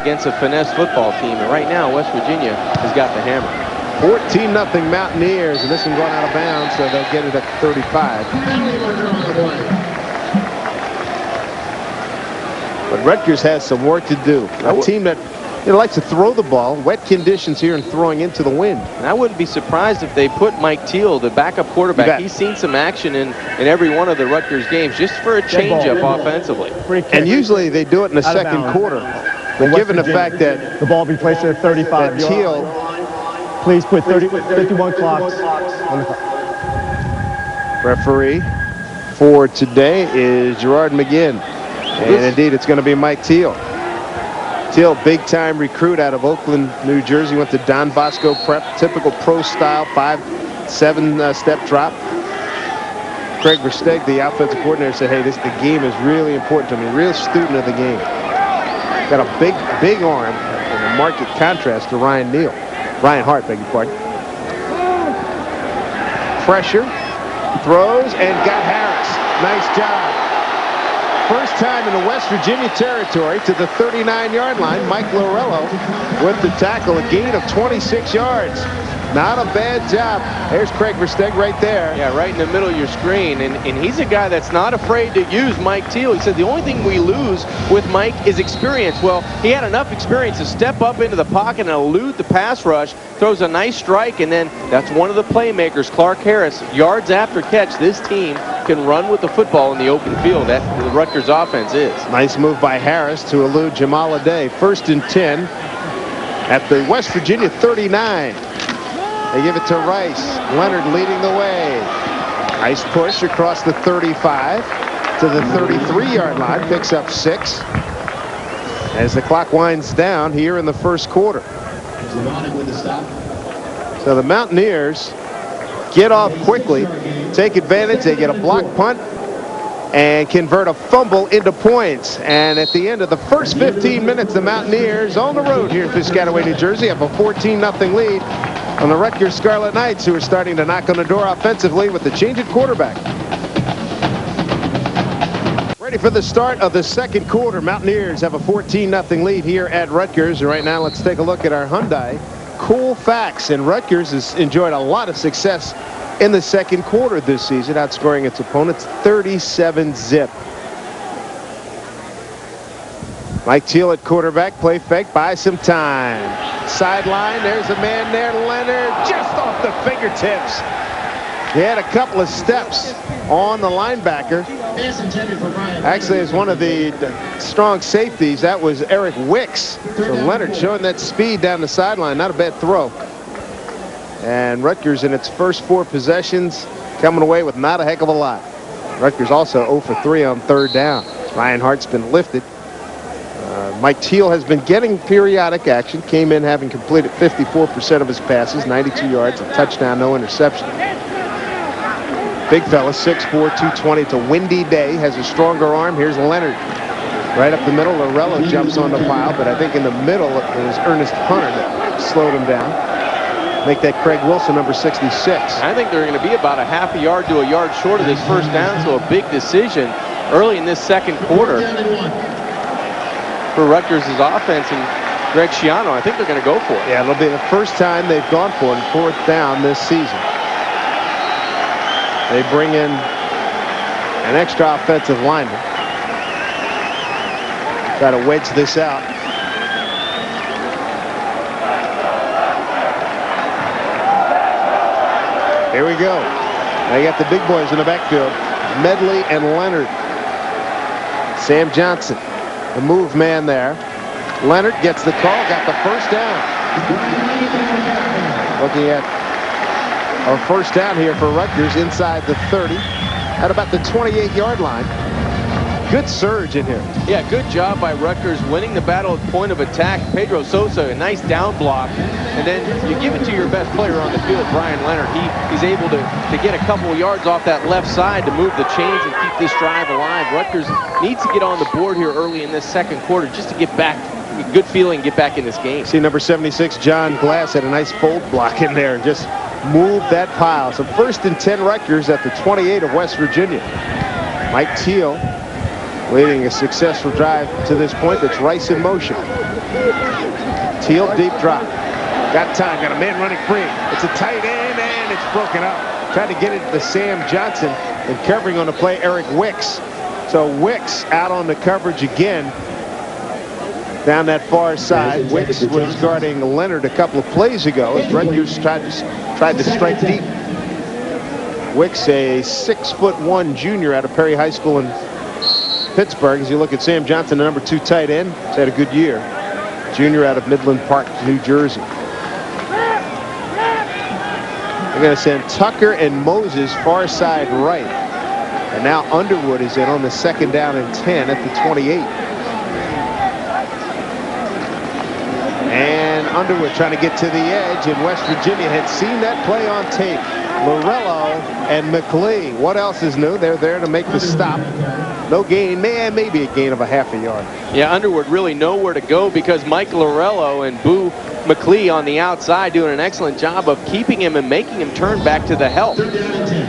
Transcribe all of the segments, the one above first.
against a finesse football team. And right now, West Virginia has got the hammer. 14-0 Mountaineers, and this one going out of bounds, so they'll get it at 35. But Rutgers has some work to do. A team that likes to throw the ball. Wet conditions here and throwing into the wind. And I wouldn't be surprised if they put Mike Teal, the backup quarterback. He's seen some action in every one of the Rutgers games just for a change-up offensively. And usually they do it in the second quarter. But given the fact that the ball be placed at 35, Teal, please put 51 clocks on the clock. Referee for today is Gerard McGinn. And indeed, it's going to be Mike Teal. Teal, big-time recruit out of Oakland, New Jersey. Went to Don Bosco Prep, typical pro-style 5-7 step drop. Craig Versteeg, the offensive coordinator, said, hey, the game is really important to me. Real student of the game. Got a big arm in a marked contrast to Ryan Hart, beg your pardon. Pressure, throws, and got Harris. Nice job. First time in the West Virginia territory to the 39-yard line. Mike Lorello with the tackle, a gain of 26 yards. Not a bad job. There's Craig Versteeg right there. Yeah, right in the middle of your screen. And he's a guy that's not afraid to use Mike Teal. He said the only thing we lose with Mike is experience. Well, he had enough experience to step up into the pocket and elude the pass rush. Throws a nice strike, and then that's one of the playmakers, Clark Harris. Yards after catch, this team can run with the football in the open field. That the Rutgers offense is. Nice move by Harris to elude Jamal Aday. 1st and 10 at the West Virginia 39. They give it to Rice. Leonard leading the way. Nice push across the 35 to the 33-yard line. Picks up 6 as the clock winds down here in the first quarter. So the Mountaineers get off quickly, take advantage. They get a block punt and convert a fumble into points. And at the end of the first 15 minutes, the Mountaineers on the road here in Piscataway, New Jersey, have a 14-0 lead on the Rutgers Scarlet Knights, who are starting to knock on the door offensively with the change at quarterback. Ready for the start of the second quarter. Mountaineers have a 14-0 lead here at Rutgers. And right now, let's take a look at our Hyundai cool facts. And Rutgers has enjoyed a lot of success in the second quarter this season, outscoring its opponents 37-0. Mike Teal at quarterback. Play fake, buy some time. Sideline, there's a man there, Leonard, just off the fingertips. He had a couple of steps on the linebacker. Actually, as one of the strong safeties, that was Eric Wicks. So Leonard showing that speed down the sideline. Not a bad throw. And Rutgers in its first 4 possessions coming away with not a heck of a lot. Rutgers also 0 for 3 on 3rd down. Ryan Hart's been lifted. Mike Teal has been getting periodic action. Came in having completed 54% of his passes, 92 yards, a touchdown, no interception. Big fella, 6'4", 220. It's a windy day, has a stronger arm. Here's Leonard. Right up the middle, Lorello jumps on the pile, but I think in the middle it was Ernest Hunter that slowed him down. Make that Craig Wilson, number 66. I think they're going to be about a half a yard to a yard short of this first down, so a big decision early in this second quarter for Rutgers' offense and Greg Schiano. I think they're going to go for it. Yeah, it'll be the first time they've gone for it in 4th down this season. They bring in an extra offensive lineman. Try to wedge this out. Here we go. They got the big boys in the backfield. Medley and Leonard. Sam Johnson, the move man there. Leonard gets the call, got the first down. Looking at our first down here for Rutgers inside the 30 at about the 28-yard line. Good surge in here. Yeah, good job by Rutgers winning the battle at point of attack. Pedro Sosa, a nice down block. And then you give it to your best player on the field, Brian Leonard. He's able to get a couple of yards off that left side to move the chains and keep this drive alive. Rutgers needs to get on the board here early in this second quarter just to get back, a good feeling, get back in this game. See number 76, John Glass, had a nice fold block in there and just moved that pile. So 1st and 10 Rutgers at the 28 of West Virginia. Mike Teal leading a successful drive to this point. That's Rice in motion. Teal, deep drop. Got time, got a man running free. It's a tight end, and it's broken up. Tried to get it to Sam Johnson, and covering on the play, Eric Wicks. So Wicks out on the coverage again down that far side. Wicks was guarding Leonard a couple of plays ago as Rutgers tried to strike deep. Wicks, a 6'1" junior out of Perry High School in Pittsburgh. As you look at Sam Johnson, the number 2 tight end, he's had a good year. Junior out of Midland Park, New Jersey. They're going to send Tucker and Moses far side right. And now Underwood is in on the 2nd down and 10 at the 28. And Underwood trying to get to the edge, and West Virginia had seen that play on tape. Morello and McLee. What else is new? They're there to make the stop. No gain, maybe a gain of a half a yard. Yeah, Underwood really nowhere to go because Mike Lorello and Boo McLee on the outside doing an excellent job of keeping him and making him turn back to the help.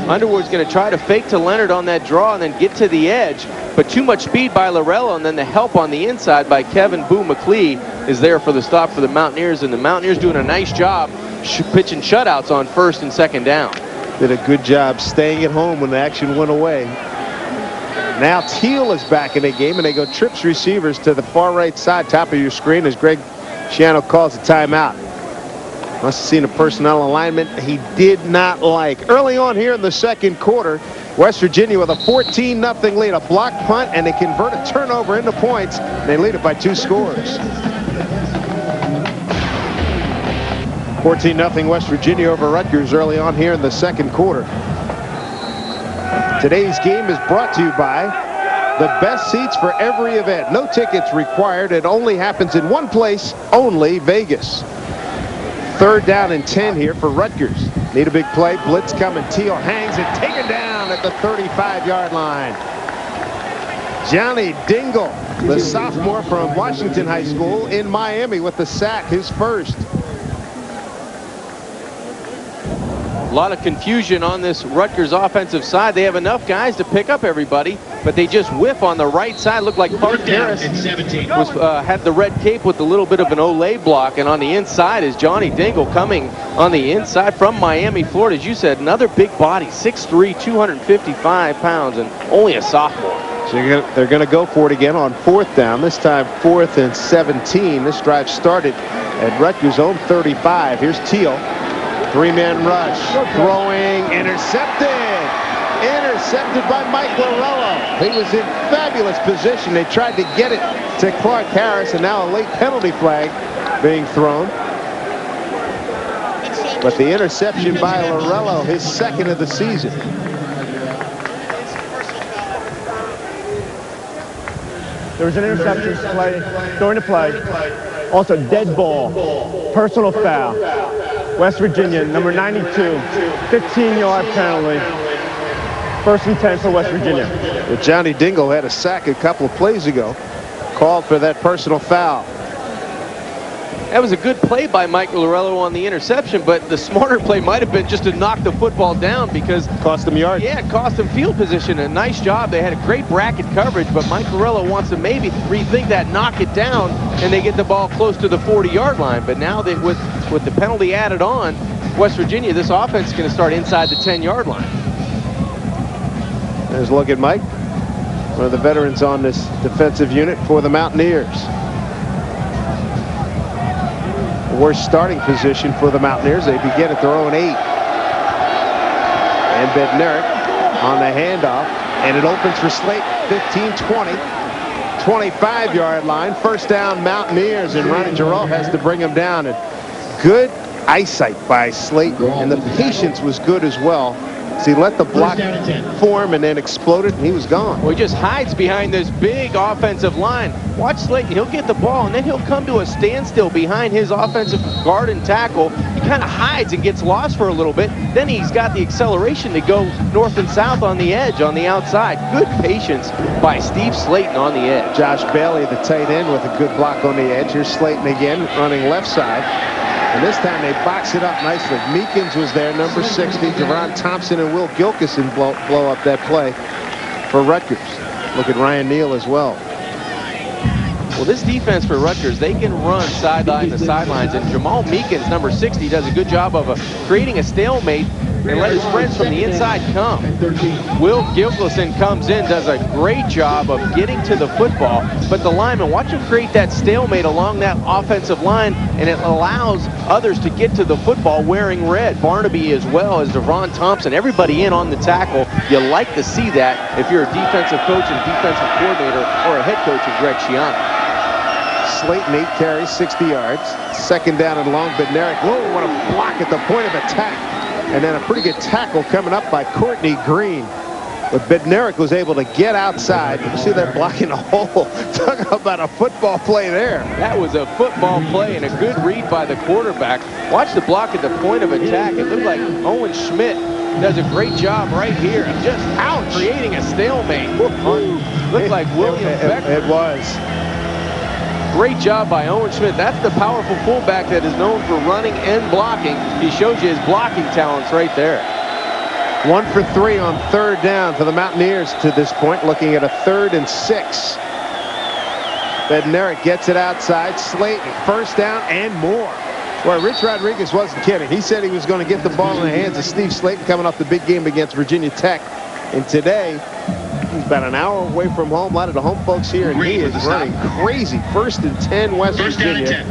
Underwood's going to try to fake to Leonard on that draw and then get to the edge, but too much speed by Lorello, and then the help on the inside by Kevin Boo McLee is there for the stop for the Mountaineers, and the Mountaineers doing a nice job pitching shutouts on 1st and 2nd down. Did a good job staying at home when the action went away. Now Teal is back in the game, and they go trips receivers to the far right side, top of your screen, as Greg Schiano calls a timeout. Must have seen a personnel alignment he did not like. Early on here in the 2nd quarter, West Virginia with a 14-0 lead, a block punt, and they convert a turnover into points. They lead it by 2 scores. 14-0 West Virginia over Rutgers early on here in the 2nd quarter. Today's game is brought to you by the best seats for every event. No tickets required. It only happens in one place, only Vegas. 3rd down and 10 here for Rutgers. Need a big play. Blitz coming. Teal hangs and taken down at the 35-yard line. Johnny Dingle, the sophomore from Washington High School in Miami, with the sack, his first. A lot of confusion on this Rutgers offensive side. They have enough guys to pick up everybody, but they just whiff on the right side. Looked like Clark Harris had the red cape with a little bit of an Olay block, and on the inside is Johnny Dingle coming on the inside from Miami, Florida. As you said, another big body, 6'3", 255 pounds, and only a sophomore. So they're going to go for it again on 4th down. This time 4th and 17. This drive started at Rutgers' own 35. Here's Teal. 3-man rush, throwing, intercepted by Mike Lorello. He was in fabulous position. They tried to get it to Clark Harris, and now a late penalty flag being thrown. But the interception by Lorello, his 2nd of the season. There was an interception play during the play. Also, dead ball, personal foul. West Virginia, number 92, 15-yard penalty. 1st and 10 for West Virginia. Well, Johnny Dingle had a sack a couple of plays ago. Called for that personal foul. That was a good play by Mike Lorello on the interception, but the smarter play might have been just to knock the football down because... Cost them yards. Yeah, it cost them field position. A nice job. They had a great bracket coverage, but Mike Lorello wants to maybe rethink that, knock it down, and they get the ball close to the 40-yard line. But now that with the penalty added on, West Virginia, this offense is going to start inside the 10-yard line. There's a look at Mike, one of the veterans on this defensive unit for the Mountaineers. Worst starting position for the Mountaineers. They begin at their own 8. And Bednarik on the handoff, and it opens for Slate. 15, 20, 25-yard line. 1st down Mountaineers, and Ronnie Giroux has to bring him down. And good eyesight by Slate, and the patience was good as well. So he let the block form and then exploded, and he was gone. Well, he just hides behind this big offensive line. Watch Slayton. He'll get the ball, and then he'll come to a standstill behind his offensive guard and tackle. He kind of hides and gets lost for a little bit. Then he's got the acceleration to go north and south on the edge, on the outside. Good patience by Steve Slayton on the edge. Josh Bailey, the tight end, with a good block on the edge. Here's Slayton again, running left side. And this time they box it up nicely. Meekins was there, number 60. Javon Thompson and Will Gilkison blow up that play for Rutgers. Look at Ryan Neal as well. Well, this defense for Rutgers, they can run sideline to sidelines, and Jamal Meekins, number 60, does a good job of creating a stalemate and let his friends from the inside come. Will Gilgleson comes in, does a great job of getting to the football, but the linemen, watch him create that stalemate along that offensive line, and it allows others to get to the football wearing red. Barnaby as well as Devon Thompson, everybody in on the tackle. You like to see that if you're a defensive coach and defensive coordinator or a head coach of Greg Schiano. Slayton, 8 carries, 60 yards. Second down and long, Bednarik. Whoa, what a block at the point of attack. And then a pretty good tackle coming up by Courtney Green. But Bednarik was able to get outside. You see that block in the hole. Talk about a football play there. That was a football play and a good read by the quarterback. Watch the block at the point of attack. It looked like Owen Schmidt does a great job right here. Just out creating a stalemate. Looked like William Becker. It was. Great job by Owen Schmidt. That's the powerful fullback that is known for running and blocking. He shows you his blocking talents right there. 1 for 3 on third down for the Mountaineers to this point, looking at a 3rd and 6. Bednarik gets it outside. Slayton, first down and more. Well, Rich Rodriguez wasn't kidding. He said he was going to get the ball in the hands of Steve Slayton coming off the big game against Virginia Tech. And today, he's about an hour away from home. A lot of the home folks here, and he is running crazy. 1st and 10, West Virginia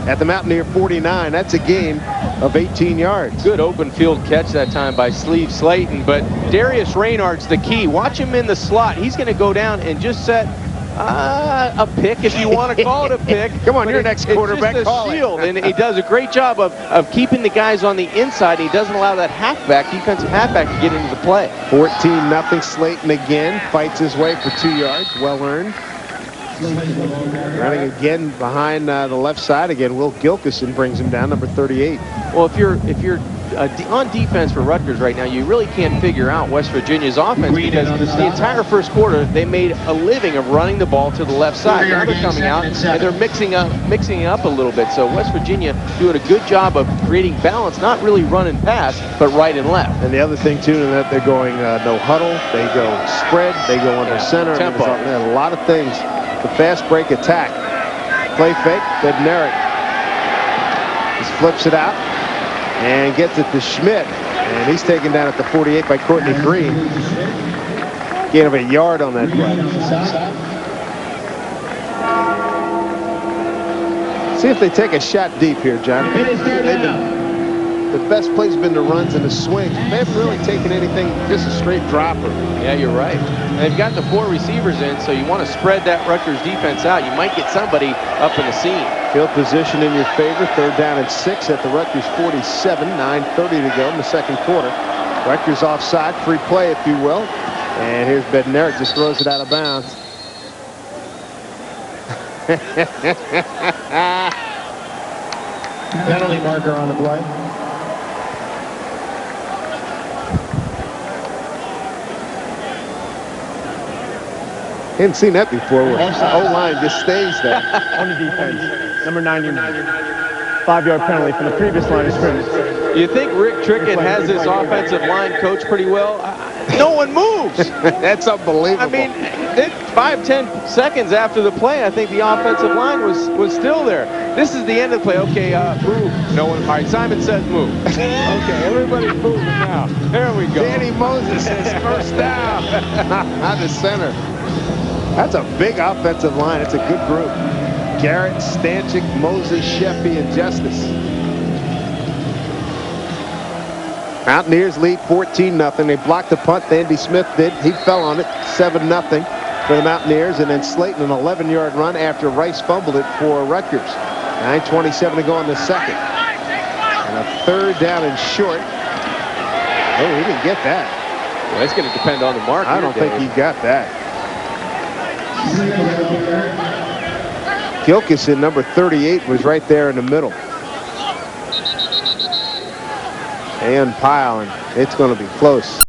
at the Mountaineer 49. That's a gain of 18 yards. Good open field catch that time by Steve Slayton, but Darius Raynard's the key. Watch him in the slot. He's going to go down and just set a pick, if you want to call it a pick. Come on, you're next quarterback. It's just a shield, and he does a great job of keeping the guys on the inside. He doesn't allow that defensive halfback to get into the play. 14-0. Slayton again fights his way for 2 yards. Well earned. Running again behind the left side. Again, Will Gilkison brings him down, number 38. Well, if you're on defense for Rutgers right now, you really can't figure out West Virginia's offense because the entire first quarter they made a living of running the ball to the left side. Now they're coming out and they're mixing it up a little bit. So West Virginia doing a good job of creating balance, not really run and pass, but right and left. And the other thing too, is that they're going no huddle, they go spread, they go under center. Tempo. I mean, a lot of things. The fast break attack. Play fake, Bednarik just flips it out and gets it to Schmidt. And he's taken down at the 48 by Courtney Green. Gain of a yard on that play. See if they take a shot deep here, John. The best play's been the runs and the swings. They haven't really taken anything, just a straight dropper. Yeah, you're right. And they've got the 4 receivers in, so you want to spread that Rutgers defense out. You might get somebody up in the seam. Field position in your favor. 3rd down and 6 at the Rutgers 47. 9:30 to go in the second quarter. Rutgers offside. Free play, if you will. And here's Bednarik, just throws it out of bounds. Penalty marker on the play. Hadn't seen that before. O-line just stays there. On the defense, number 99. 5-yard penalty from the previous line of scrimmage. You think Rick Trickett has this offensive line coached pretty well? No one moves. That's unbelievable. I mean, 5-10 seconds after the play, I think the offensive line was still there. This is the end of the play. Okay, move. No one. All right, Simon says move. Okay, everybody's moving now. There we go. Danny Moses is first down. On the center. That's a big offensive line. It's a good group. Garrett, Stanchik, Moses, Sheffy, and Justice. Mountaineers lead 14-0. They blocked the punt. Andy Smith did. He fell on it. 7-0 for the Mountaineers. And then Slayton, an 11-yard run after Rice fumbled it for Rutgers. 9:27 to go in the second. And a 3rd down and short. Oh, he didn't get that. Well, it's going to depend on the mark. I don't think he got that. Gilkison, number 38, was right there in the middle. And Pyle, and it's going to be close.